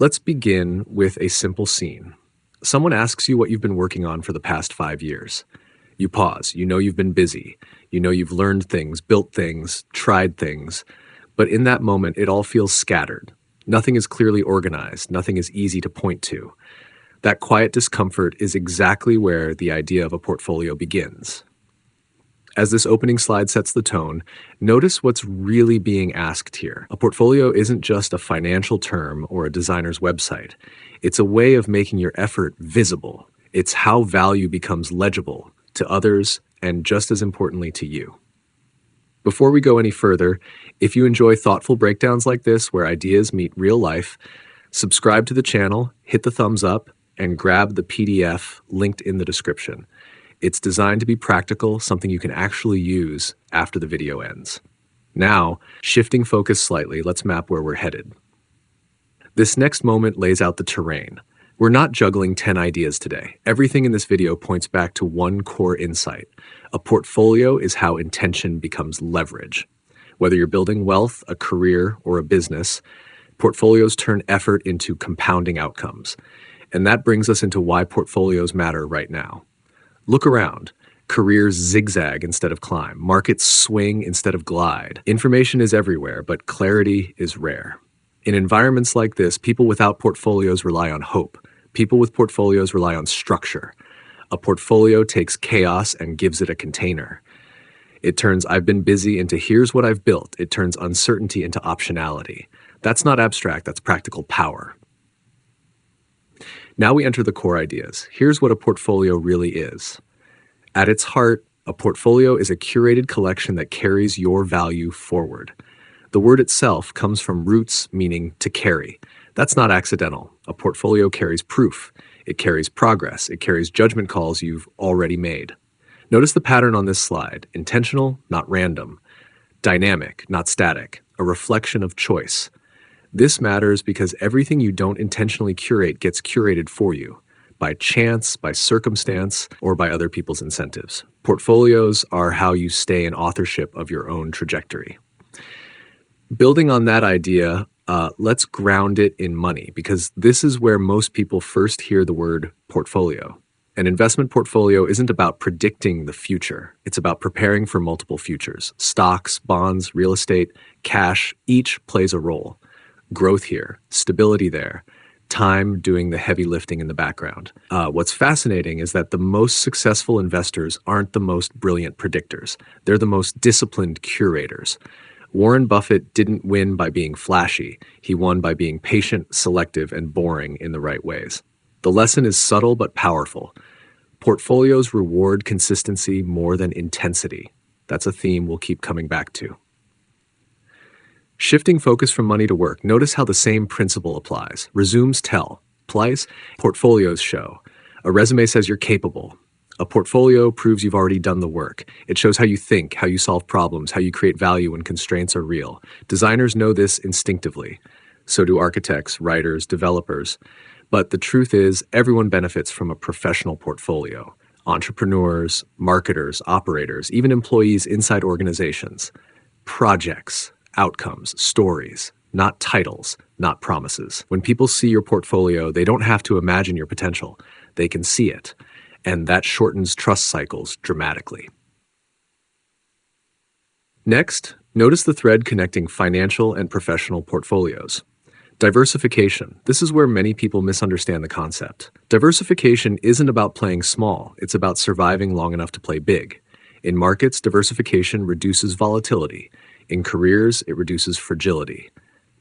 Let's begin with a simple scene. Someone asks you what you've been working on for the past 5 years. You pause. You know you've been busy. You know you've learned things, built things, tried things. But in that moment, it all feels scattered. Nothing is clearly organized. Nothing is easy to point to. That quiet discomfort is exactly where the idea of a portfolio begins. As this opening slide sets the tone, notice what's really being asked here. A portfolio isn't just a financial term or a designer's website. It's a way of making your effort visible. It's how value becomes legible to others and, just as importantly, to you. Before we go any further, if you enjoy thoughtful breakdowns like this where ideas meet real life, subscribe to the channel, hit the thumbs up, and grab the PDF linked in the description. It's designed to be practical, something you can actually use after the video ends. Now, shifting focus slightly, let's map where we're headed. This next moment lays out the terrain. We're not juggling 10 ideas today. Everything in this video points back to one core insight. A portfolio is how intention becomes leverage. Whether you're building wealth, a career, or a business, portfolios turn effort into compounding outcomes. And that brings us into why portfolios matter right now. Look around. Careers zigzag instead of climb. Markets swing instead of glide. Information is everywhere, but clarity is rare. In environments like this, people without portfolios rely on hope. People with portfolios rely on structure. A portfolio takes chaos and gives it a container. It turns "I've been busy" into "here's what I've built." It turns uncertainty into optionality. That's not abstract, that's practical power. Now we enter the core ideas. Here's what a portfolio really is. At its heart, a portfolio is a curated collection that carries your value forward. The word itself comes from roots meaning to carry. That's not accidental. A portfolio carries proof. It carries progress. It carries judgment calls you've already made. Notice the pattern on this slide. Intentional, not random. Dynamic, not static. A reflection of choice. This matters because everything you don't intentionally curate gets curated for you, by chance, by circumstance, or by other people's incentives. Portfolios are how you stay in authorship of your own trajectory. Building on that idea, let's ground it in money, because this is where most people first hear the word portfolio. An investment portfolio isn't about predicting the future. It's about preparing for multiple futures. Stocks, bonds, real estate, cash, each plays a role. Growth here, stability there, time doing the heavy lifting in the background. What's fascinating is that the most successful investors aren't the most brilliant predictors. They're the most disciplined curators. Warren Buffett didn't win by being flashy. He won by being patient, selective, and boring in the right ways. The lesson is subtle but powerful. Portfolios reward consistency more than intensity. That's a theme we'll keep coming back to. Shifting focus from money to work, notice how the same principle applies. Resumes tell. Applies, portfolios show. A resume says you're capable. A portfolio proves you've already done the work. It shows how you think, how you solve problems, how you create value when constraints are real. Designers know this instinctively. So do architects, writers, developers. But the truth is, everyone benefits from a professional portfolio. Entrepreneurs, marketers, operators, even employees inside organizations. Projects. Outcomes, stories, not titles, not promises. When people see your portfolio, they don't have to imagine your potential. They can see it, and that shortens trust cycles dramatically. Next, notice the thread connecting financial and professional portfolios. Diversification. This is where many people misunderstand the concept. Diversification isn't about playing small. It's about surviving long enough to play big. In markets, diversification reduces volatility. In careers, it reduces fragility.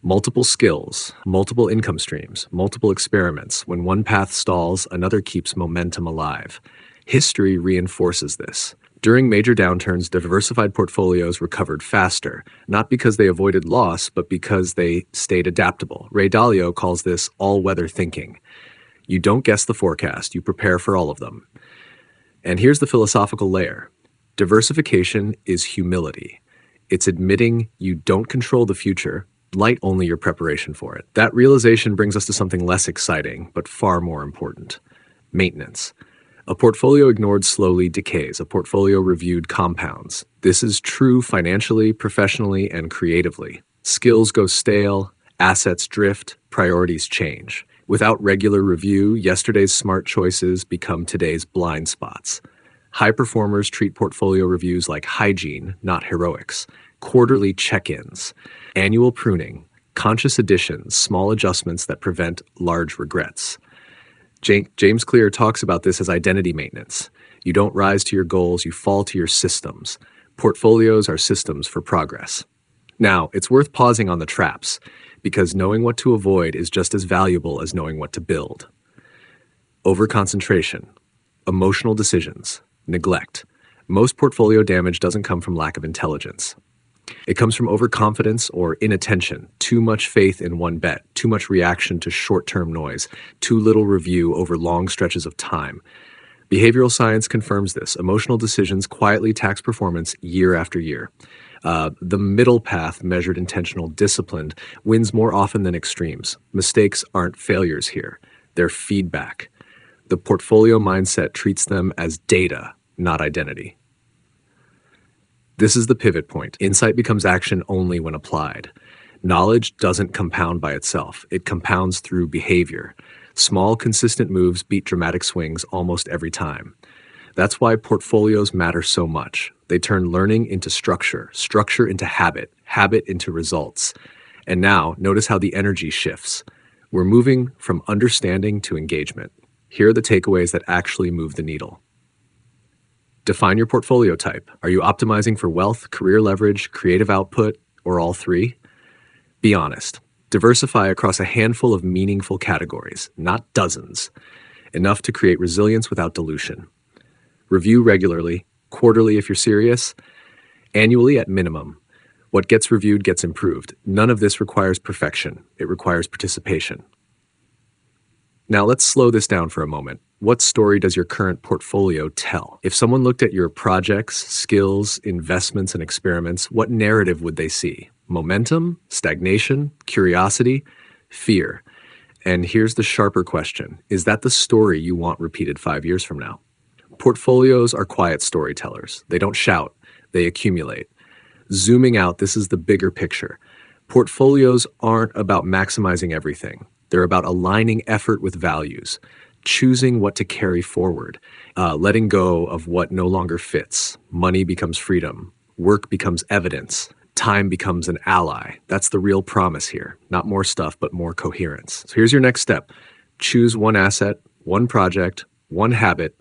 Multiple skills, multiple income streams, multiple experiments. When one path stalls, another keeps momentum alive. History reinforces this. During major downturns, diversified portfolios recovered faster, not because they avoided loss, but because they stayed adaptable. Ray Dalio calls this all-weather thinking. You don't guess the forecast, you prepare for all of them. And here's the philosophical layer. Diversification is humility. It's admitting you don't control the future, light only your preparation for it. That realization brings us to something less exciting, but far more important. Maintenance. A portfolio ignored slowly decays. A portfolio reviewed compounds. This is true financially, professionally, and creatively. Skills go stale, Assets drift, priorities change. Without regular review, yesterday's smart choices become today's blind spots. High performers treat portfolio reviews like hygiene, not heroics. Quarterly check-ins, annual pruning, conscious additions, small adjustments that prevent large regrets. James Clear talks about this as identity maintenance. You don't rise to your goals, you fall to your systems. Portfolios are systems for progress. Now, it's worth pausing on the traps, because knowing what to avoid is just as valuable as knowing what to build. Overconcentration, emotional decisions, neglect. Most portfolio damage doesn't come from lack of intelligence. It comes from overconfidence or inattention, too much faith in one bet, too much reaction to short-term noise, too little review over long stretches of time. Behavioral science confirms this. Emotional decisions quietly tax performance year after year. The middle path, measured, intentional, disciplined, wins more often than extremes. Mistakes aren't failures here. They're feedback. The portfolio mindset treats them as data, not identity. This is the pivot point. Insight becomes action only when applied. Knowledge doesn't compound by itself. It compounds through behavior. Small, consistent moves beat dramatic swings almost every time. That's why portfolios matter so much. They turn learning into structure, structure into habit, habit into results. And now, notice how the energy shifts. We're moving from understanding to engagement. Here are the takeaways that actually move the needle. Define your portfolio type. Are you optimizing for wealth, career leverage, creative output, or all three? Be honest. Diversify across a handful of meaningful categories, not dozens, enough to create resilience without dilution. Review regularly, quarterly if you're serious, annually at minimum. What gets reviewed gets improved. None of this requires perfection. It requires participation. Now let's slow this down for a moment. What story does your current portfolio tell? If someone looked at your projects, skills, investments, and experiments, what narrative would they see? Momentum, stagnation, curiosity, fear. And here's the sharper question. Is that the story you want repeated 5 years from now? Portfolios are quiet storytellers. They don't shout, they accumulate. Zooming out, this is the bigger picture. Portfolios aren't about maximizing everything. They're about aligning effort with values, choosing what to carry forward, letting go of what no longer fits. Money becomes freedom. Work becomes evidence. Time becomes an ally. That's the real promise here. Not more stuff, but more coherence. So here's your next step. Choose one asset, one project, one habit,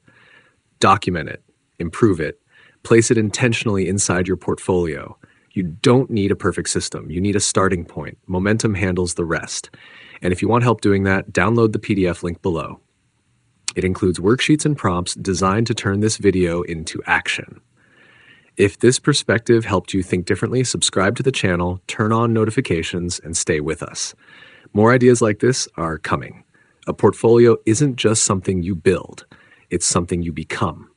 document it, improve it, place it intentionally inside your portfolio. You don't need a perfect system. You need a starting point. Momentum handles the rest. And if you want help doing that, download the PDF link below. It includes worksheets and prompts designed to turn this video into action. If this perspective helped you think differently, subscribe to the channel, turn on notifications, and stay with us. More ideas like this are coming. A portfolio isn't just something you build, it's something you become.